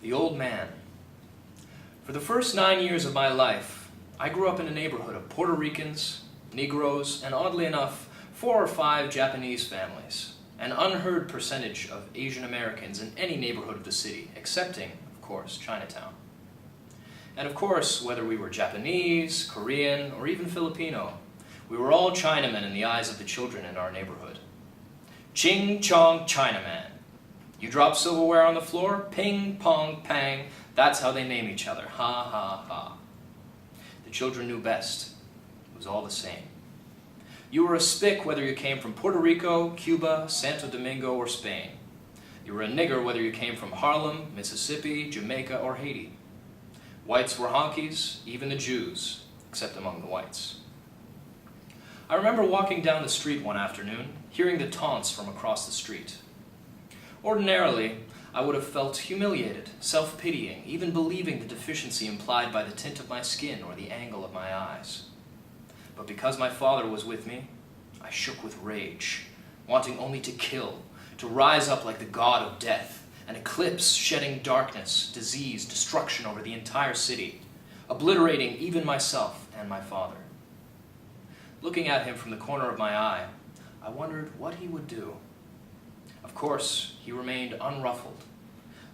The Old Man. For the first 9 years of my life, I grew up in a neighborhood of Puerto Ricans, Negroes, and oddly enough, 4 or 5 Japanese families, an unheard percentage of Asian Americans in any neighborhood of the city, excepting, of course, Chinatown. And of course, whether we were Japanese, Korean, or even Filipino, we were all Chinamen in the eyes of the children in our neighborhood. Ching Chong Chinaman. You drop silverware on the floor, ping, pong, pang, that's how they name each other, ha, ha, ha. The children knew best. It was all the same. You were a spick whether you came from Puerto Rico, Cuba, Santo Domingo, or Spain. You were a nigger whether you came from Harlem, Mississippi, Jamaica, or Haiti. Whites were honkies, even the Jews, except among the whites. I remember walking down the street one afternoon, hearing the taunts from across the street. Ordinarily, I would have felt humiliated, self-pitying, even believing the deficiency implied by the tint of my skin or the angle of my eyes. But because my father was with me, I shook with rage, wanting only to kill, to rise up like the god of death, an eclipse shedding darkness, disease, destruction over the entire city, obliterating even myself and my father. Looking at him from the corner of my eye, I wondered what he would do. Of course, he remained unruffled,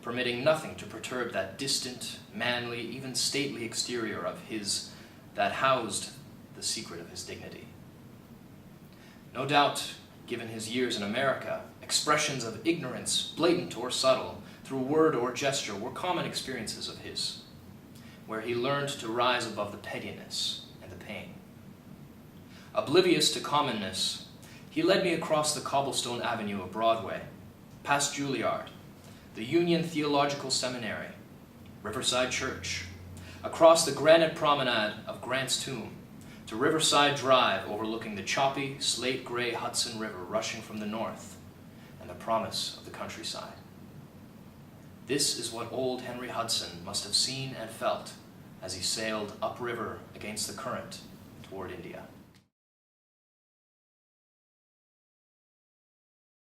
permitting nothing to perturb that distant, manly, even stately exterior of his that housed the secret of his dignity. No doubt, given his years in America, expressions of ignorance, blatant or subtle, through word or gesture, were common experiences of his, where he learned to rise above the pettiness and the pain. Oblivious to commonness, he led me across the cobblestone avenue of Broadway, past Juilliard, the Union Theological Seminary, Riverside Church, across the granite promenade of Grant's Tomb, to Riverside Drive overlooking the choppy, slate-gray Hudson River rushing from the north, and the promise of the countryside. This is what old Henry Hudson must have seen and felt as he sailed upriver against the current toward India.